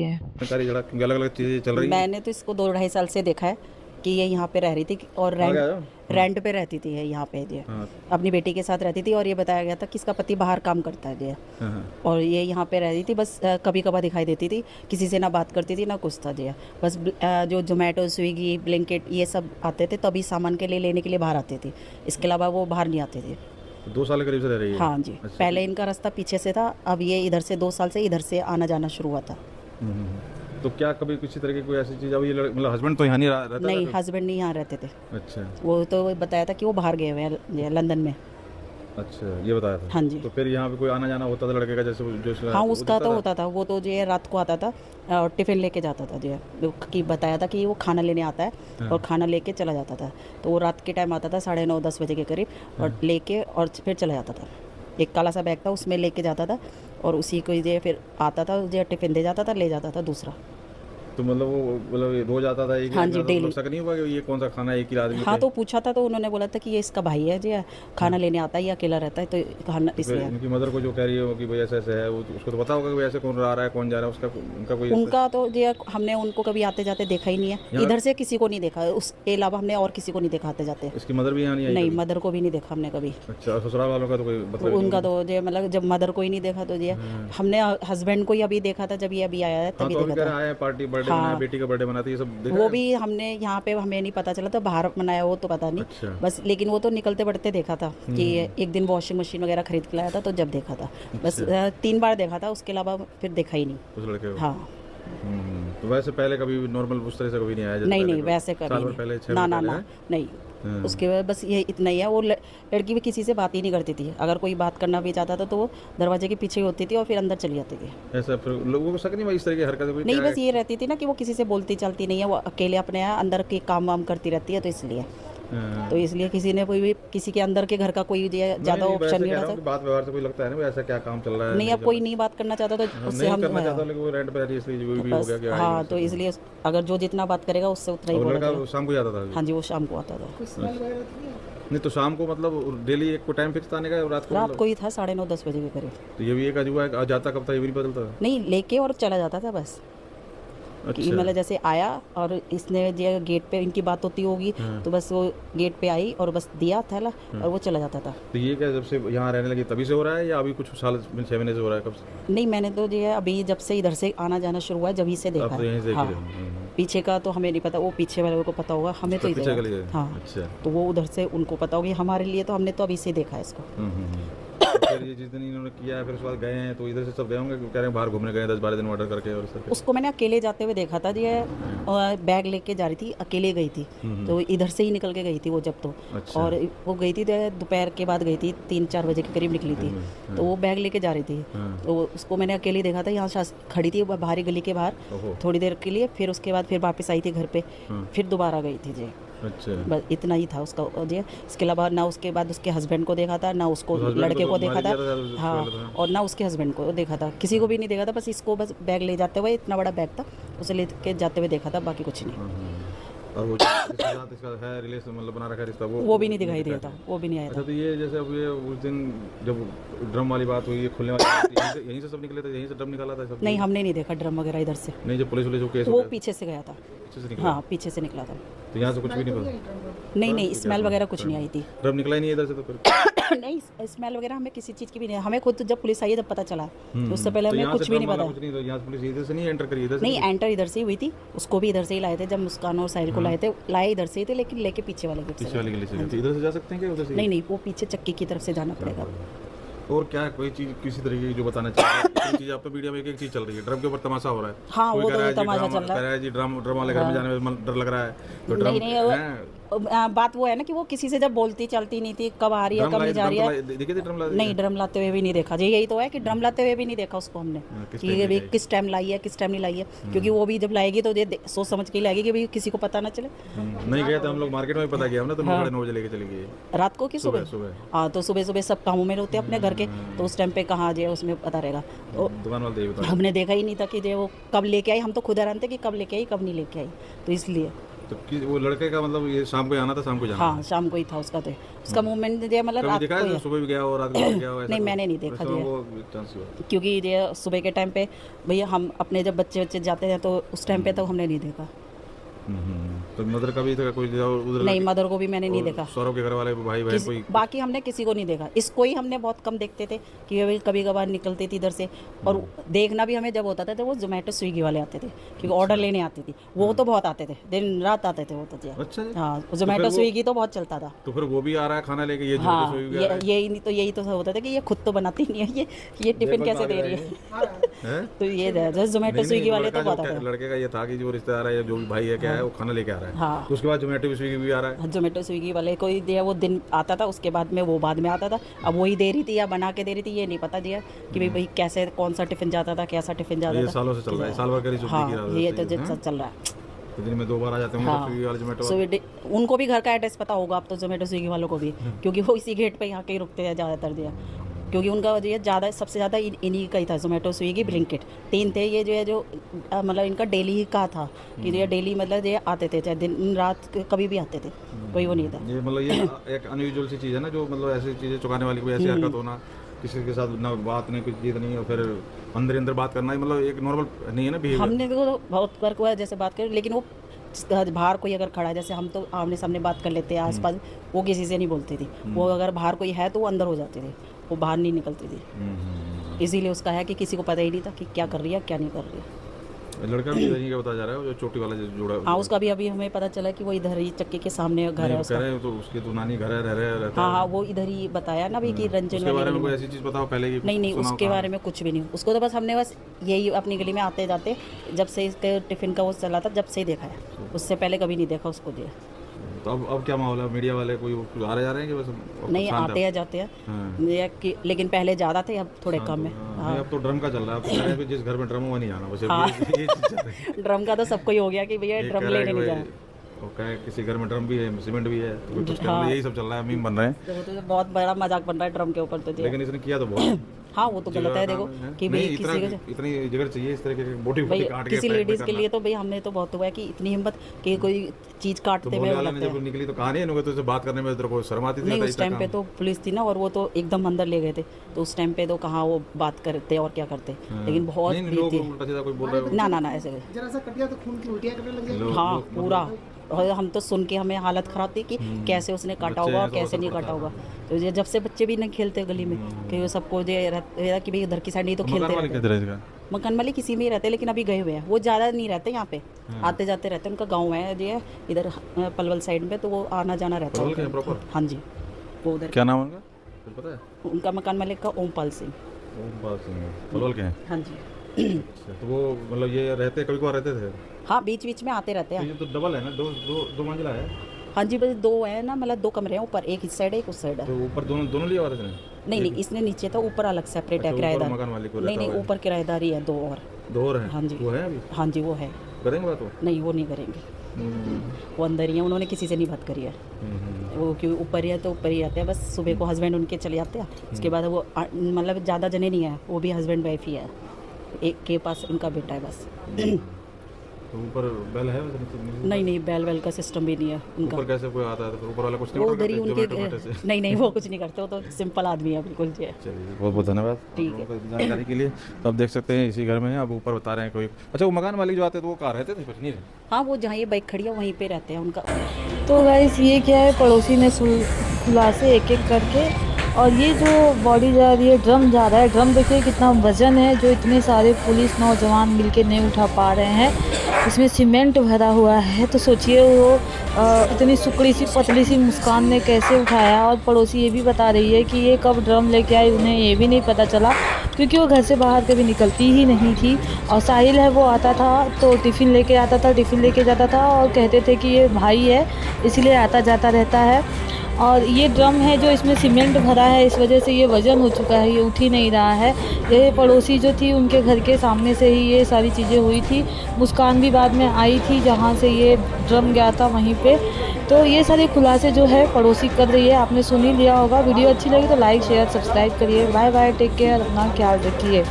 है। सारी जगह अलग अलग चीज़ें चल रही हैं। मैंने तो इसको 2 ढाई साल से देखा है कि ये यहाँ पे रह रही थी और आ गया रेंट पे रहती थी ये यहाँ पे ये हाँ अपनी बेटी के साथ रहती थी। और ये बताया गया था कि इसका पति बाहर काम करता है ये, हाँ हाँ। और ये यहाँ पे रहती थी। बस कभी कभार दिखाई देती थी, किसी से ना बात करती थी ना कुछ था ये। बस जो जोमेटो स्विगी ब्लिंकिट ये सब आते थे तभी सामान के लिए लेने के लिए बाहर आते थे, इसके अलावा वो बाहर नहीं आते थे। तो 2 साल के करीब से रह रही है। हाँ जी। अच्छा। पहले इनका रास्ता पीछे से था, अब ये इधर से 2 साल से इधर से आना जाना शुरू हुआ था। तो क्या कभी किसी तरह की कोई ऐसी चीज़, अब ये मतलब हस्बैंड तो यहाँ नहीं रहता नहीं, था? हस्बैंड नहीं यहाँ रहते थे। अच्छा वो तो बताया था कि वो बाहर गए हुए हैं लंदन में। अच्छा, ये बताया था। हाँ जी। तो फिर यहाँ पे कोई आना जाना होता था लड़के का, जैसे जो हाँ, उसका तो होता था। वो तो जो है रात को आता था और टिफ़िन लेके जाता था जो है, कि बताया था कि वो खाना लेने आता है हाँ। और खाना लेके चला जाता था। तो वो रात के टाइम आता था 9:30-10 बजे के करीब और लेके और फिर चला जाता था। एक काला सा बैग था उसमें लेके जाता था और उसी को जो फिर आता था जो टिफ़िन दे जाता था, ले जाता था दूसरा। तो मतलब वो मतलब रोज आता था एक ही हाँ आदमी जी, आता था, डेली। मतलब शक नहीं हुआ कि ये कौन सा खाना है, एक ही आदमी हाँ, पे? तो पूछा था तो उन्होंने बोला था कि ये इसका भाई है जी, खाना लेने आता है, ये अकेला रहता है तो खाना तो फिर इसलिए। उनकी मदर को जो कह रही हो कि भाई ऐसा ऐसा है, वो उसको तो पता होगा कि भाई ऐसे कौन आ रहा है, कौन जा रहा है, उसका उनका कोई उनका तो जो हमने उनको कभी आते जाते देखा ही नहीं है। यहाँ- इधर से किसी को नहीं देखा, उसके अलावा हमने और किसी को नहीं देखा आते जाते। इसकी मदर भी यहाँ नहीं आई नहीं, कभी? मदर को भी नहीं देखा हमने कभी। अच्छा, और ससुराल वालों का तो कोई मतलब उनका तो जो मतलब जब मदर को ही नहीं देखा तो ये हमने हस्बैंड को ही अभी देखा था, जब ये अभी आया है हाँ, तभी तो अभी देखा कह था। रहा है पार्टी बर्थडे हाँ। मनाया, बेटी का बर्थडे मनाती है, ये सब देखा वो है? भी हमने यहाँ पे हमें नहीं पता चला, तो बाहर मनाया वो तो पता नहीं। अच्छा। बस लेकिन वो तो निकलते बढ़ते देखा था कि एक दिन वॉशिंग मशीन वगैरह खरीद के लाया था तो जब देखा था। बस 3 बार देखा था, उसके अलावा फिर देखा ही नहीं। उस लड़के को? हाँ। तो वैसे पहले कभी नॉर्मल उस तरह से कभी नहीं आया जैसे नहीं पहले नहीं, कोई? वैसे साल कभी भर पहले, 6 नहीं। ना महीने ना पहले ना, है? नहीं। हाँ। उसके बाद बस ये इतना ही है। वो लड़की भी किसी से बात ही नहीं करती थी। अगर कोई बात करना भी चाहता था तो वो दरवाजे के पीछे ही होती थी और फिर अंदर चली जाती थी। ऐसा फिर लोगों को शक नहीं भाई इस तरह की हरकत कोई नहीं, क्या बस ये रहती थी ना कि वो किसी से बोलती चलती नहीं है, वो अकेले अपने यहाँ अंदर के काम वाम करती रहती है, तो इसलिए हाँ। तो इसलिए किसी ने कोई भी किसी के अंदर के घर का कोई ज़्यादा नहीं, ऑप्शन वैसे नहीं कह रहा रहा हूँ था। कि बात व्यवहार से कोई लगता है ना भाई ऐसा क्या काम चल रहा है, नहीं, अब कोई नहीं बात करना चाहता तो उससे नहीं हम करना चाहता, लेकिन वो रेंट पे रहती है इसलिए वो भी हो बस गया कि हाँ, तो इसलिए अगर जो जितना बात करेगा उससे उतना ही और बोला लड़का जाएगा। शाम को जाता था? हाँ जी, वो शाम को आता था। नहीं, तो शाम को मतलब डेली एक को टाइम फिक्स आने का, रात को रात मतलब? को ही था 9:30-10 बजे के करीब। तो ये भी एक अजूबा है, जाता कब था ये भी नहीं बदलता था? नहीं, लेके और चला जाता था बस। कि अच्छा। मतलब जैसे आया और इसने जो गेट पे इनकी बात होती होगी तो बस वो गेट पे आई और बस दिया थैला और वो चला जाता था। तो ये क्या जब से यहाँ रहने लगी तभी से हो रहा है या अभी कुछ साल 6 महीने से हो रहा है, कब से? नहीं, मैंने तो जो है अभी जब से इधर से आना जाना शुरू हुआ है जब से देखा अब तो यहीं से है। हाँ, देख रहे हो। पीछे का तो हमें नहीं पता, वो पीछे वाले को पता होगा, हमें तो पीछे इधर गली है? हाँ। अच्छा। तो वो उधर से उनको पता होगी, हमारे लिए तो हमने तो अभी से देखा है इसको। तो फिर ये जिस दिन इन्होंने किया है फिर उसके बाद गए हैं तो इधर से सब गए होंगे, कह रहे हैं बाहर घूमने गए 10-12 दिन ऑर्डर करके और सब? उसको मैंने अकेले जाते हुए देखा था जी, बैग लेके जा रही थी, अकेले गई थी। तो इधर से ही निकल के गई थी वो जब तो। अच्छा। और वो गई थी दोपहर के बाद गई थी, 3-4 बजे के करीब निकली थी। तो वो बैग लेके जा रही थी। तो उसको मैंने अकेले देखा था, यहाँ खड़ी थी बाहरी गली के बाहर ओहो। थोड़ी देर के लिए, फिर उसके बाद फिर वापस आई थी घर पे, फिर दोबारा गई थी जी। अच्छा। बस इतना ही था उसका जी। इसके अलावा ना उसके बाद उसके हस्बैंड को देखा था, ना उसको तो husband लड़के को को तो देखा मार था। दिया था उसके हाँ, वाले था। और ना उसके हस्बैंड को देखा था, किसी को भी नहीं देखा था। बस इसको बस बैग ले जाते हुए, इतना बड़ा बैग था, उसे लेके जाते हुए देखा था, बाकी कुछ नहीं। और वो जिसके साथ इसका है रिलेशन मतलब बना रखा है रिश्ता, वो भी नहीं दिखाई दिया था, वो भी नहीं आया अच्छा, था। तो ये जैसे अब ये उस दिन जब ड्रम वाली बात हुई, ये खुलने वाली बात थी, यहीं से सब निकले थे, यहीं से ड्रम निकाला था सब? नहीं, हमने नहीं देखा ड्रम वगैरह इधर से। नहीं, जब पुलिस जो केस हो वो गया पीछे से गया था। पीछे से निकला? हाँ, पीछे से निकला था। तो यहाँ से कुछ भी नहीं पता? नहीं नहीं, स्मेल वगैरह कुछ नहीं आई थी। ड्रम निकला ही नहीं इधर से तो फिर? नहीं, स्मेल वगैरह हमें किसी चीज़ की भी नहीं, हमें खुद जब पुलिस आई है जब पता चला, उससे पहले तो हमें यहाँ कुछ से भी ड्रम नहीं वाला पता। कुछ नहीं, तो यहाँ से पुलिस इधर से नहीं एंटर करी, इधर से नहीं, एंटर इधर से ही हुई थी, उसको भी इधर से ही लाए थे, जब मुस्कान और साहिल को लाए इधर से ही थे, लेकिन लेके पीछे वाले गेट से पीछे वाली गली से? तो इधर से जा सकते हैं क्या उधर से? नहीं नहीं, वो पीछे चक्की की तरफ से जाना पड़ेगा। और क्या है कोई चीज किसी तरीके की जो बताना चाहिए? कोई चीज आप पे मीडिया में एक चीज चल रही है, ड्रम के ऊपर तमाशा हो रहा है। हाँ, कोई वो कह रहा तो है जी तमाशा ड्रम, चल रहा कह रहा है जी ड्रम वाले घर में जाने में डर लग रहा है, तो ड्रम नहीं नहीं, बात वो है ना कि वो किसी से जब बोलती चलती नहीं थी, कब आ रही है कब नहीं जा रही है। देखिए थे ड्रम ला? नहीं, ड्रम लाते हुए भी नहीं देखा जी, यही तो है कि ड्रम लाते हुए भी नहीं देखा उसको हमने किस कि टाइम ये भी लाई? किस टाइम लाई है, किस टाइम नहीं लाई है। क्योंकि वो भी जब लाएगी तो ये सोच समझ के ही लाएगी कि भाई किसी को पता ना चले। नहीं गए थे हम लोग, मार्केट में भी पता किया हमने, तो 9:30 बजे लेके चली गई रात को कि सुबह? सुबह। हाँ, तो सुबह सुबह सब कामों में रहते हैं अपने घर के, तो उस टाइम पे कहाँ जाए उसमें पता रहेगा। तो दुकान वाले यही बता हमने देखा ही नहीं था कि जो वो कब लेके आई, हम तो खुद हैरान थे कि कब लेके आई कब नहीं लेके आई, तो इसलिए तो वो लड़के का मतलब ये शाम को आना था, शाम को जाना हाँ शाम को ही था उसका, तो उसका मूवमेंट दिया मतलब कभी रात देखा को है ही। सुबह भी गया हो रात को भी गया हो ऐसा नहीं कुछ? मैंने नहीं देखा वैसे जी, वो चांस हुआ। क्योंकि ये सुबह के टाइम पे भैया हम अपने जब बच्चे बच्चे जाते हैं तो उस टाइम पे तो हमने नहीं देखा। तो मदर का भी था कोई उधर नहीं मदर को भी मैंने नहीं देखा। सौरभ के घर वाले भाई बहन कोई? बाकी हमने किसी को नहीं देखा। इसको ही हमने बहुत कम देखते थे कि कभी कभार निकलती थी इधर से, और देखना भी हमें जब होता था तो वो जोमेटो स्विगी वाले आते थे, क्योंकि ऑर्डर लेने आती थी वो तो बहुत आते थे, दिन रात आते थे वो तो जी। अच्छा जी। हाँ जोमेटो स्विगी तो बहुत चलता था। तो फिर वो भी आ रहा है खाना लेके, ये हाँ जोमेटो स्विगी आ रहा है? यही तो होता था कि ये खुद तो बनाती नहीं है, ये टिफिन कैसे दे रही है। हैं? तो ये जोमेटो नहीं, स्विगी वाले लड़का तो बहुत आते थे। लड़के का ये था कि जो रिश्तेदार है या जो भी भाई है क्या है वो खाना लेके आ रहा है, हाँ तो उसके बाद जोमेटो स्विगी भी आ रहा है। जोमेटो स्विगी वाले कोई दिया वो दिन आता था, उसके बाद में वो बाद में आता था। अब वही दे रही थी या बना के दे रही थी ये नहीं पता दिया कि भाई कैसे कौन सा टिफिन जाता था, कैसा टिफिन जाता ये था। सालों से चल रहा है, साल भर करी हाँ की ये तो हैं? चल रहा है। तो दिन में 2 बार आ जाते होंगे हाँ स्विगी वाले जोमेटो वाले। उनको भी घर का एड्रेस पता होगा अब तो जोमेटो स्विगी वालों को भी, क्योंकि वो इसी गेट पे आके ही रुकते हैं ज़्यादातर दिया, क्योंकि उनका जो है ज़्यादा सबसे ज़्यादा इन्हीं का ही था, जोमेटो स्विगी ब्लिंकिट 3 थे ये जो है, जो मतलब इनका डेली ही का था कि जो डेली मतलब ये आते थे, चाहे दिन रात कभी भी आते थे, कोई वो नहीं था। ये मतलब ये एक अनयूजुअल सी चीज़ है ना, जो मतलब ऐसी चीज़ें चुकाने वाली कोई ऐसी हरकत होना, किसी के साथ ना बात नहीं कुछ चीज़ नहीं, और फिर अंदर अंदर बात करना ही मतलब एक नॉर्मल नहीं है ना बिहेवियर। हमने तो बहुत बार हुआ जैसे बात करें, लेकिन वो बाहर कोई अगर खड़ा है, जैसे हम तो आमने सामने बात कर लेते हैं आसपास, वो किसी से नहीं बोलती थी। वो अगर बाहर कोई है तो वो अंदर हो जाते थे, वो बाहर नहीं निकलती थी। इसीलिए उसका है कि किसी को पता ही नहीं था कि क्या कर रही है क्या नहीं कर रही है। लड़का भी यही का बताया जा रहा है, जो चोटी वाला जो जोड़ा। हाँ उसका भी अभी हमें पता चला कि वो इधर ही चक्की के सामने घर है नहीं, उसका। कह रहे हैं तो उसकी तो नानी घर है, रहता हाँ है। हाँ वो इधर ही बताया ना भी कि रंजन उसके बारे में वाली कोई गली ऐसी चीज़ बताओ पहले की? में। नहीं उसके बारे में कुछ भी नहीं, उसको तो बस हमने बस यही अपनी गली में आते जाते जब से इसके टिफ़िन का वो चला था जब से ही देखा है, उससे पहले कभी नहीं देखा उसको दिया। तो अब क्या माहौल है? मीडिया वाले कोई आ रहे जा रहे हैं कि बस अब नहीं शांत है? आते हैं जाते हैं हाँ। लेकिन पहले ज़्यादा थे, अब थोड़े कम है। नहीं, अब तो ड्रम का चल रहा है, अब तो कह रहे हैं कि जिस घर में ड्रम हो वहाँ नहीं जाना, बस अब ये चीज़ चल रही है। ड्रम का तो सबको ही हो गया कि भैया ये ड्रम कह रहा है लेने कि नहीं भाई, जाए। वो कहे किसी घर में ड्रम भी है, सीमेंट भी है, तो कुछ हाँ। यही सब चल रहा है, मीम बन रहे हैं। तो बहुत बड़ा मजाक बन रहा है ड्रम के ऊपर तो जी। लेकिन इसने किया तो बहुत। हाँ वो तो गलत है देखो कि भाई नहीं, किसी को इतनी जिगर चाहिए इस तरह के बोटी भाई काट के किसी पैक में लेडीज़ के करना। लिए तो भाई हमने तो बहुत हुआ है कि इतनी हिम्मत कि कोई चीज़ तो काटते बोलने हुए वाले ने लगता जब है। निकली तो कहा नहीं इन्होंने, तो इसे बात करने में तेरे को शर्म आती थी? नहीं बताइए उस टाइम पे काम। तो पुलिस थी ना, और वो तो एकदम अंदर ले गए थे, तो उस टाइम पे तो कहाँ वो बात करते और क्या करते, लेकिन बहुत नहीं, भीड़ लोग थी। उल्टा सीधा कोई बोल रहे हो। ना ऐसे जरा सा कट गया तो खून की उल्टियाँ करने लग जाएगी। हाँ पूरा, और हम तो सुन के हमें हालत ख़राब थी कि कैसे उसने काटा बच्चे होगा हैं और तो कैसे असर नहीं पड़ता काटा है। होगा। तो ये जब से बच्चे भी नहीं खेलते गली में, कि वो सबको जो रहता कि भाई उधर की साइड नहीं तो खेलते मकान वाले रहते। किधर है इसका? मकान वाले किसी में ही रहते, लेकिन अभी गए हुए हैं, वो ज़्यादा नहीं रहते यहाँ पे, आते जाते रहते हैं। उनका गांव है जो इधर पलवल साइड में, तो वो आना जाना रहता पलवल के हैं है। प्रॉपर? हाँ जी वो उधर। क्या नाम है उनका, कुछ पता है? उनका मकान मालिक का ओमपाल सिंह। ओमपाल सिंह पलवल के हैं? हाँ जी अच्छा, तो वो मतलब ये रहते कभी कभार रहते थे? हाँ बीच बीच में आते रहते तो हैं। ये तो डबल है ना, दो मंजिला है? हाँ जी बस 2 है ना, मतलब 2 कमरे हैं ऊपर, एक इस साइड है एक उस साइड है। तो ऊपर दोनों लिया हुआ था इसने? नहीं इसने नीचे था, ऊपर अलग सेपरेट है अच्छा, ऊपर किराएदार। मकान मालिक को नहीं रहता हुआ है। ऊपर किराएदार ही है 2 और। 2 और हैं? हाँ जी। वो है अभी? हाँ जी वो है। करेंगे बात वो? नहीं वो नहीं करेंगे, वो अंदर ही है, उन्होंने किसी से नहीं बात करी है। वो क्यों ऊपर ही है तो ऊपर ही रहते हैं, बस सुबह को हस्बैंड उनके चले जाते हैं, उसके बाद वो मतलब ज़्यादा जने नहीं है, वो भी हस्बैंड वाइफ ही है, एक के पास उनका बेटा है बस। तो ऊपर बेल है वैसे नीचे? नहीं बैल वेल का सिस्टम भी नहीं है उनका। ऊपर कैसे कोई आता है तो फिर ऊपर वाला कुछ नहीं वो order उधर ही करते? उनके Zomato Mato से? नहीं वो कुछ नहीं करते, वो तो सिंपल आदमी है बिल्कुल जी। चलिए बहुत बहुत धन्यवाद ठीक आप लोगों को जानकारी के लिए। तो आप देख सकते हैं इसी घर में है, अब ऊपर बता रहे हैं कोई। अच्छा वो मकान मालिक जो आते थे वो कहाँ रहते थे फिर? नहीं रहते? हाँ वो जहाँ ये बाइक खड़ी है वहीं पे रहते हैं उनका। तो गाइस ये क्या है, पड़ोसी ने खुलासे एक एक करके, और ये जो बॉडी जा रही है, ड्रम जा रहा है, ड्रम देखिए कितना वजन है, जो इतने सारे पुलिस नौजवान मिलके नहीं उठा पा रहे हैं। इसमें सीमेंट भरा हुआ है, तो सोचिए वो इतनी सुकड़ी सी पतली सी मुस्कान ने कैसे उठाया। और पड़ोसी ये भी बता रही है कि ये कब ड्रम लेके आई उन्हें ये भी नहीं पता चला, क्योंकि वो घर से बाहर कभी निकलती ही नहीं थी। और साहिल है वो आता था तो टिफ़िन लेके आता था, टिफ़िन लेके जाता था, और कहते थे कि ये भाई है इसलिए आता जाता रहता है। और ये ड्रम है जो इसमें सीमेंट भरा है, इस वजह से ये वज़न हो चुका है, ये उठ ही नहीं रहा है। ये पड़ोसी जो थी उनके घर के सामने से ही ये सारी चीज़ें हुई थी। मुस्कान भी बाद में आई थी जहाँ से ये ड्रम गया था वहीं पे। तो ये सारे खुलासे जो है पड़ोसी कर रही है, आपने सुन ही लिया होगा। वीडियो अच्छी लगी तो लाइक शेयर सब्सक्राइब करिए। बाय बाय, टेक केयर, अपना ख्याल रखिए।